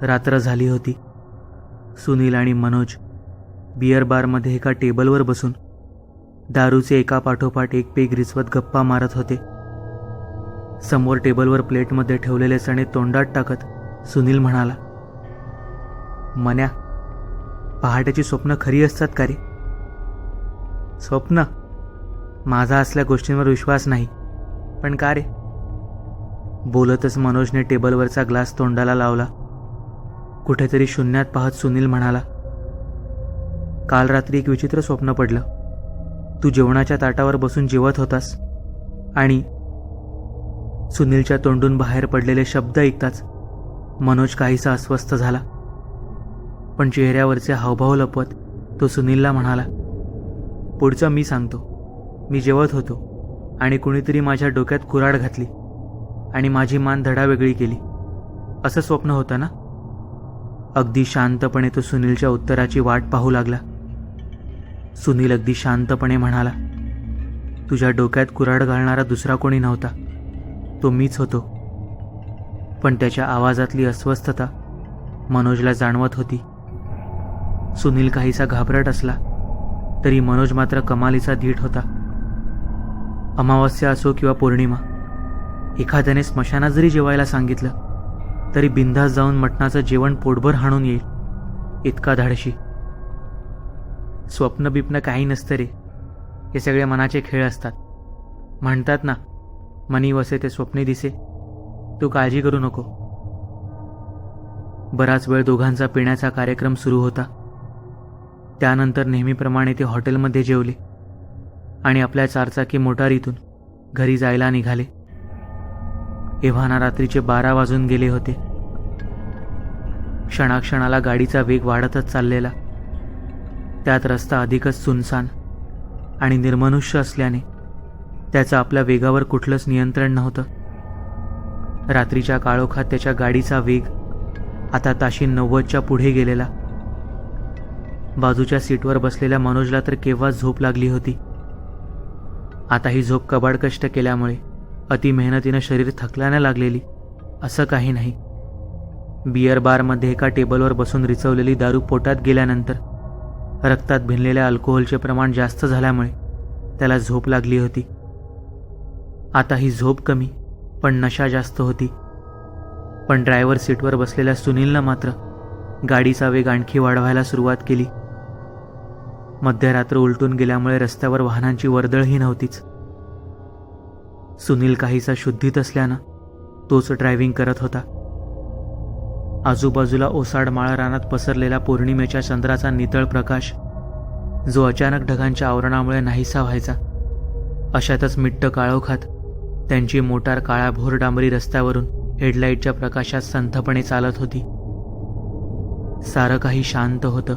रात्र झाली होती. सुनील आणि मनोज बिअर बारमध्ये एका टेबलवर बसून दारूचे एका पाठोपाठ एक पेग रिचवत गप्पा मारत होते. समोर टेबलवर प्लेटमध्ये ठेवलेले चणे तोंडात टाकत सुनील म्हणाला, मन्या, पहाटेची स्वप्न खरी असतात का रे? स्वप्न? माझा असल्या गोष्टींवर विश्वास नाही, पण का रे? बोलतच मनोजने टेबलवरचा ग्लास तोंडाला लावला. कुठेतरी शून्यात पाहत सुनील म्हणाला, काल रात्री एक विचित्र स्वप्न पडलं. तू जेवणाच्या ताटावर बसून जेवत होतास आणि सुनीलच्या तोंडून बाहेर पडलेले शब्द ऐकताच मनोज काहीसा अस्वस्थ झाला. पण चेहऱ्यावरचे हावभाव लपवत तो सुनीलला म्हणाला, पुढचं मी सांगतो. मी जेवत होतो आणि कुणीतरी माझ्या डोक्यात कुऱ्हाड घातली आणि माझी मान धडावेगळी केली. असं स्वप्न होतं ना? अगदी शांतपणे तो सुनीलच्या उत्तराची वाट पाहू लागला. सुनील अगदी शांतपणे म्हणाला, तुझ्या डोक्यात कुऱ्हाड घालणारा दुसरा कोणी नव्हता, तो मीच होतो. पण त्याच्या आवाजातली अस्वस्थता मनोजला जाणवत होती. सुनील काहीसा घाबरट असला तरी मनोज मात्र कमालीचा धीट होता. अमावस्या असो किंवा पौर्णिमा, एखाद्याने स्मशानात जरी जेवायला सांगितलं तरी बिंदास जाऊन मटणाचं जेवण पोटभर हाणून येईल, इतका धाडशी. स्वप्न बिप्न काही नसतं रे, हे सगळे मनाचे खेळ असतात. म्हणतात ना, मनी वसे ते स्वप्ने दिसे. तू काळजी करू नको. बराच वेळ दोघांचा पिण्याचा कार्यक्रम सुरू होता. त्यानंतर नेहमीप्रमाणे ते हॉटेलमध्ये जेवले आणि आपल्या चारचाकी मोटारीतून घरी जायला निघाले. एव्हाना रात्रीचे 12 वाजून गेले होते. क्षणाक्षणाला गाडीचा वेग वाढतच चाललेला. त्यात रस्ता अधिकच सुनसान आणि निर्मनुष्य असल्याने त्याचं आपल्या वेगावर कुठलंच नियंत्रण नव्हतं. रात्रीच्या काळोखात त्याच्या गाडीचा वेग आता ताशी 90च्या पुढे गेलेला. बाजूच्या सीटवर बसलेल्या मनोजला तर केव्हा झोप लागली होती. आता ही झोप कबाड कष्ट केल्यामुळे अति मेहनतीनं शरीर थकल्याने लागलेली, असं काही नाही. बिअर बारमध्ये एका टेबलवर बसून रिचवलेली दारू पोटात गेल्यानंतर रक्तात भिनलेल्या अल्कोहोलचे प्रमाण जास्त झाल्यामुळे त्याला झोप लागली होती. आता ही झोप कमी पण नशा जास्त होती. पण ड्रायव्हर सीटवर बसलेल्या सुनीलनं मात्र गाडीचा वेग आणखी वाढवायला सुरुवात केली. मध्यरात्र उलटून गेल्यामुळे रस्त्यावर वाहनांची वर्दळही नव्हतीच. सुनील काहीसा शुद्धीत असल्यानं तोच ड्रायव्हिंग करत होता. आजूबाजूला ओसाड माळ रानात पसरलेला पौर्णिमेच्या चंद्राचा नितळ प्रकाश, जो अचानक ढगांच्या आवरणामुळे नाहीसा व्हायचा, अशातच मिट्ट काळोखात त्यांची मोटार काळ्याभोर डांबरी रस्त्यावरून हेडलाईटच्या प्रकाशात संथपणे चालत होती. सारं काही शांत होतं.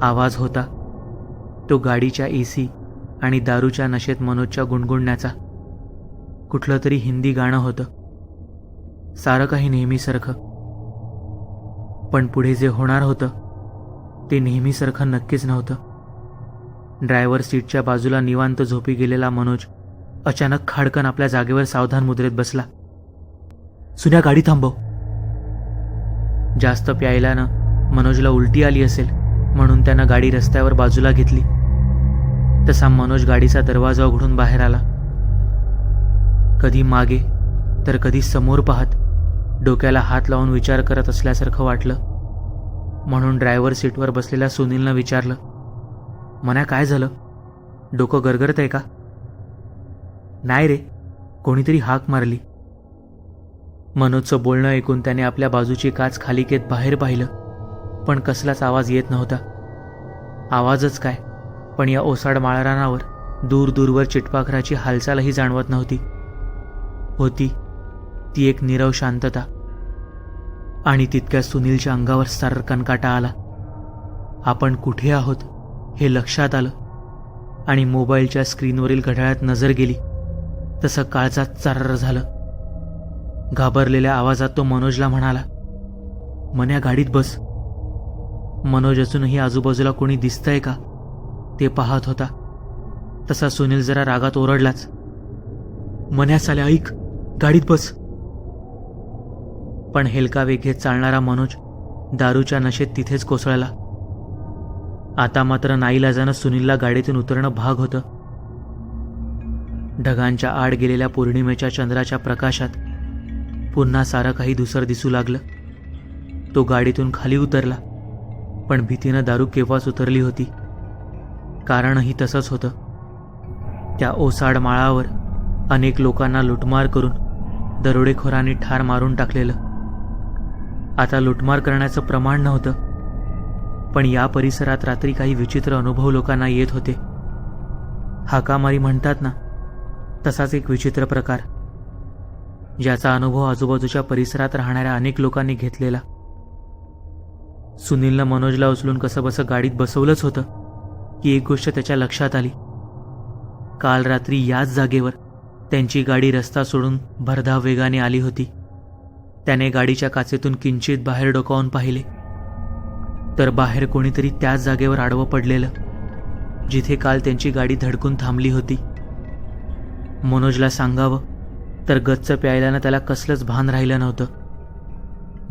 आवाज होता तो गाडीच्या एसी आणि दारूच्या नशेत मनोजच्या गुणगुणण्याचा. कुठलं तरी हिंदी गाणं होतं. सारं काही नेहमीसारखं. पण पुढे जे होणार होतं ते नेहमीसारखं नक्कीच नव्हतं. ड्रायव्हर सीटच्या बाजूला निवांत झोपी गेलेला मनोज अचानक खाडकन आपल्या जागेवर सावधान मुद्रेत बसला. सुन्या, गाडी थांबव. जास्त प्यायल्यानं मनोजला उलटी आली असेल म्हणून त्यानं गाडी रस्त्यावर बाजूला घेतली. तसा मनोज गाडीचा दरवाजा उघडून बाहेर आला. कधी मागे तर कधी समोर पाहत डोक्याला हात लावून विचार करत असल्यासारखं वाटलं. म्हणून ड्रायव्हर सीटवर बसलेल्या सुनीलनं विचारलं, मन्या, काय झालं? डोकं गरगरतंय का? नाही रे, कोणीतरी हाक मारली. मनोजचं बोलणं ऐकून त्याने आपल्या बाजूची काच खाली घेत बाहेर पाहिलं, पण कसलाच आवाज येत नव्हता. आवाजच काय, पण या ओसाड माळरानावर दूर दूरवर चिटपाखराची हालचालही जाणवत नव्हती. होती ती एक नीरव शांतता. आणि तितक्या सुनीलच्या अंगावर सारं कणकाटा आला. आपण कुठे आहोत हे लक्षात आलं आणि मोबाईलच्या स्क्रीनवरील घड्याळात नजर गेली तसं काळजात चार्र झालं. घाबरलेल्या आवाजात तो मनोजला म्हणाला, मन्या, गाडीत बस. मनोज अजूनही आजूबाजूला कोणी दिसतंय का ते पाहत होता. तसा सुनील जरा रागात ओरडलाच, मन्या साल्या, ऐक, गाडीत बस. पण हेलका वेग घेत चालणारा मनोज दारूच्या नशेत तिथेच कोसळला. आता मात्र नाईलाजानं सुनीलला गाडीतून उतरणं भाग होतं. ढगांच्या आड गेलेल्या पौर्णिमेच्या चंद्राच्या प्रकाशात पुन्हा सारं काही धुसर दिसू लागलं. तो गाडीतून खाली उतरला, पण भीतीनं दारू केव्हाच उतरली होती. कारणही तसंच होतं. त्या ओसाड माळावर अनेक लोकांना लुटमार करून दरोडेखोरांनी ठार मारून टाकलेलं. आता लुटमार करण्याचं प्रमाण नव्हतं, पण या परिसरात रात्री काही विचित्र अनुभव लोकांना येत होते. हाकामारी म्हणतात ना, तसाच एक विचित्र प्रकार, ज्याचा अनुभव आजूबाजूच्या परिसरात राहणाऱ्या अनेक लोकांनी घेतलेला. सुनीलनं मनोजला उचलून कसंबसं गाडीत बसवलंच होतं की एक गोष्ट त्याच्या लक्षात आली. काल रात्री याच जागेवर त्यांची गाडी रस्ता सोडून भरधाव वेगाने आली होती. त्याने गाडीच्या काचेतून किंचित बाहेर डोकावून पाहिले, तर बाहेर कोणीतरी त्याच जागेवर आडवं पडलेलं, जिथे काल त्यांची गाडी धडकून थांबली होती. मनोजला सांगावं तर गच्च प्यायल्यानं त्याला कसलंच भान राहिलं नव्हतं.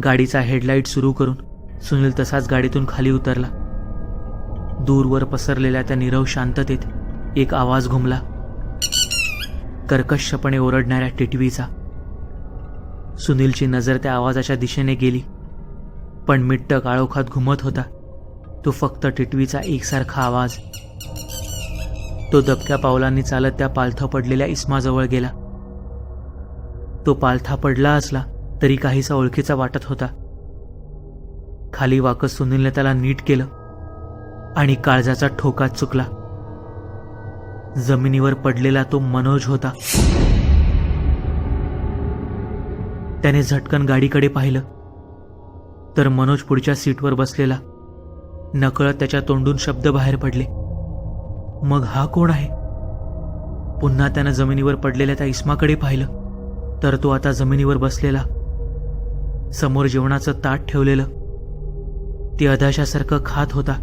गाडीचा हेडलाईट सुरू करून सुनील तसाच गाडीतून खाली उतरला. दूरवर पसरलेल्या त्या नीरव शांततेत एक आवाज घुमला, कर्कशपणे ओरडणाऱ्या टिटवीचा. सुनीलची नजर त्या आवाजाच्या दिशेने गेली, पण मिट्ट काळोखात घुमत होता तो फक्त टिटवीचा एकसारखा आवाज. तो दबक्या पावलांनी चालत त्या पालथं पडलेल्या इस्माजवळ गेला. तो पालथा पडला असला तरी काहीसा ओळखीचा वाटत होता. खाली वाकत सुनीलने त्याला नीट केलं आणि काळजाचा ठोकात चुकला. जमिनीवर पडलेला तो मनोज होता. त्याने झटकन गाडीकडे पाहिलं, तर मनोज पुढच्या सीटवर बसलेला. नकळत त्याच्या तोंडून शब्द बाहेर पडले, मग हा कोण आहे? पुन्हा त्यानं जमिनीवर पडलेल्या त्या इस्माकडे पाहिलं, तर तो आता जमिनीवर बसलेला. समोर जेवणाचं ताट ठेवलेलं. ते अधाशासारखं खात होता.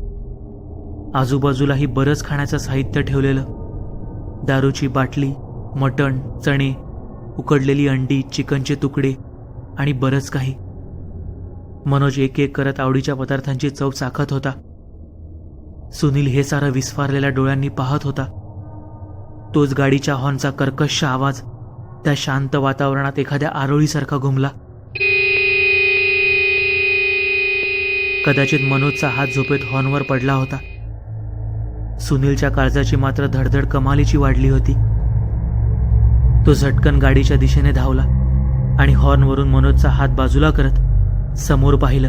आजूबाजूलाही बरंच खाण्याचं साहित्य ठेवलेलं. दारूची बाटली, मटण, चणे, उकडलेली अंडी, चिकनचे तुकडे आणि बरंच काही. मनोज एक एक करत आवडीच्या पदार्थांची चव चाखत होता. सुनील हे सारं विस्फारलेल्या डोळ्यांनी पाहत होता. तोच गाडीच्या हॉर्नचा कर्कश आवाज त्या शांत वातावरणात एखाद्या आरोळीसारखा घुमला. कदाचित मनोजचा हात झोपेत हॉर्नवर पडला होता. सुनीलच्या काळजाची मात्र धडधड कमालीची वाढली होती. तो झटकन गाडीच्या दिशेने धावला आणि हॉर्नवरून मनोजचा हात बाजूला करत समोर पाहिलं,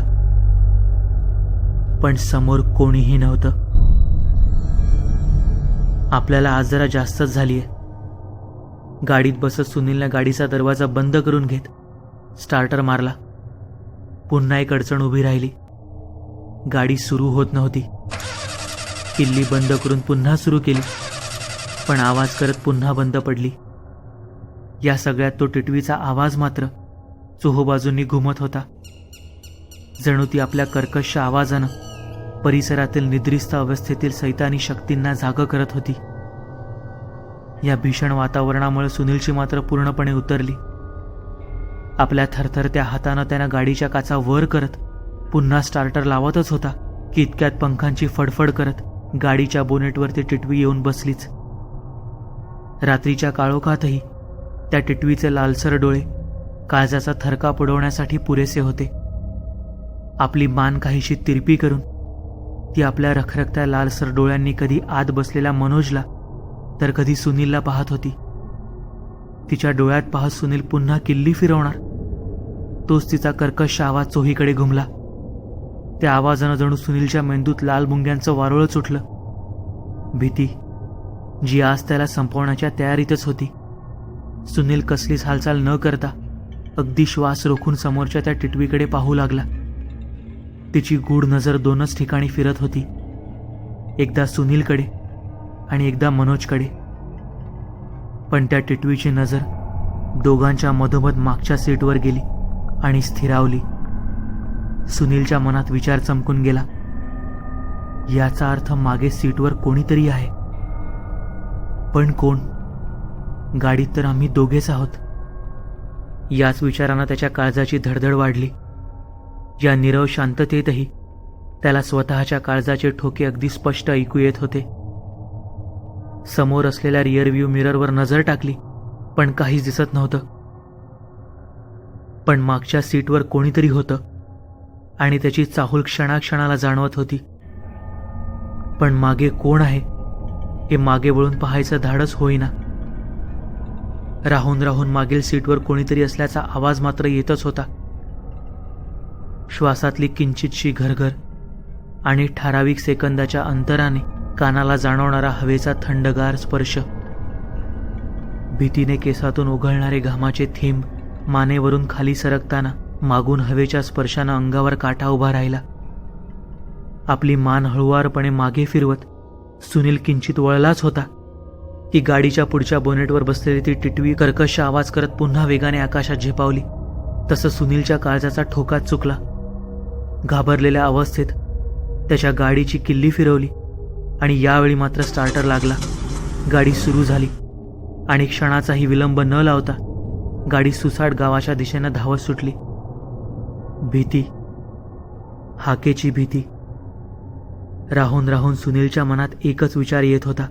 पण समोर कोणीही नव्हतं. आपल्याला आज जरा जास्तच झालीये. गाडीत बसत सुनीलने गाडीचा दरवाजा बंद करून घेत स्टार्टर मारला. पुन्हा एक अडचण उभी राहिली. गाडी सुरू होत नव्हती. किल्ली बंद करून पुन्हा सुरू केली, पण आवाज करत पुन्हा बंद पडली. या सगळ्यात तो टिटवीचा आवाज मात्र चोहोबाजूंनी घुमत होता. जणू ती आपल्या कर्कश आवाजानं परिसरातील निद्रिस्त अवस्थेतील सैतानी शक्तींना जाग करत होती. या भीषण वातावरणामुळे सुनीलची मात्र पूर्णपणे उतरली. आपल्या थरथरत्या हातानं त्यानं गाडीच्या काचा वर करत पुन्हा स्टार्टर लावतच होता की इतक्यात पंखांची फडफड करत गाडीच्या बोनेटवरती टिटवी येऊन बसलीच. रात्रीच्या काळोखातही त्या टिटवीचे लालसर डोळे काळजाचा थरकाप उडवण्यासाठी पुरेसे होते. आपली मान काहीशी तिरपी करून ती आपल्या रखरखत्या लालसर डोळ्यांनी कधी आत बसलेल्या मनोजला तर कधी सुनीलला पाहत होती. तिच्या डोळ्यात पाहत सुनील पुन्हा किल्ली फिरवणार. तोच तिचा कर्कश आवाज चोहीकडे घुमला. त्या आवाजानं जणू सुनीलच्या मेंदूत लाल मुंग्यांचं वारोळच उठलं. भीती, जी आज त्याला संपवण्याच्या तयारीतच होती. सुनील कसलीच हालचाल न करता अगदी श्वास रोखून समोरच्या त्या टिटवीकडे पाहू लागला. तिची गूढ नजर दोनच ठिकाणी फिरत होती, एकदा सुनीलकडे आणि एकदा मनोजकडे. पण त्या टिटवीची नजर दोघांच्या मधोमध मागच्या सीटवर गेली आणि स्थिरावली. सुनीलच्या मनात विचार चमकून गेला, याचा अर्थ मागे सीटवर कोणीतरी आहे. पण कोण? गाडीत तर आम्ही दोघेच आहोत. याच विचारानं त्याच्या काळजाची धडधड वाढली. या नीरव शांततेतही त्याला स्वतःच्या काळजाचे ठोके अगदी स्पष्ट ऐकू येत होते. समोर असलेल्या रिअर व्ह्यू मिररवर नजर टाकली, पण काहीच दिसत नव्हतं. पण मागच्या सीटवर कोणीतरी होतं आणि त्याची चाहूल क्षणाक्षणाला जाणवत होती. पण मागे कोण आहे हे मागे वळून पाहायचं धाडस होईना. राहून राहून मागील सीटवर कोणीतरी असल्याचा आवाज मात्र येतच होता. श्वासातली किंचितशी घरघर आणि ठराविक सेकंदाच्या अंतराने कानाला जाणवणारा हवेचा थंडगार स्पर्श. भीतीने केसातून उघळणारे घामाचे थेंब मानेवरून खाली सरकताना मागून हवेच्या स्पर्शानं अंगावर काटा उभा राहिला. आपली मान हळुवारपणे मागे फिरवत सुनील किंचित वळलाच होता की गाडीच्या पुढच्या बोनेटवर बसलेली ती टिटवी कर्कश आवाज करत पुन्हा वेगाने आकाशात झेपावली. तसं सुनीलच्या काळजाचा ठोकाच चुकला. घाबरलेल्या अवस्थेत त्याच्या गाडीची किल्ली फिरवली आणि यावेळी मात्र स्टार्टर लागला. गाडी सुरू झाली आणि क्षणाचाही विलंब न लावता गाडी सुसाट गावाच्या दिशेनं धावत सुटली. भीती, हाकेची भीती. राहून राहून सुनीलच्या मनात एकच विचार येत होता.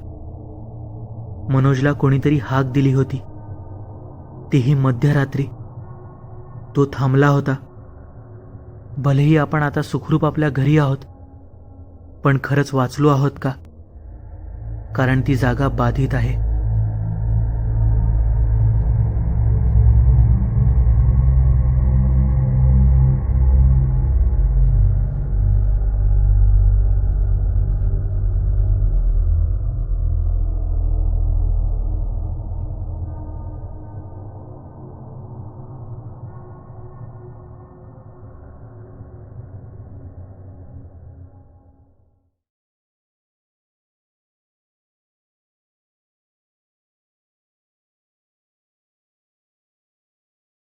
मनोजला कोणीतरी हाक दिली होती, तीही मध्यरात्री. तो थांबला होता. भलेही आपण आता सुखरूप आपल्या घरी आहोत, पण खरंच वाचलो आहोत का? कारण ती जागा बाधित आहे.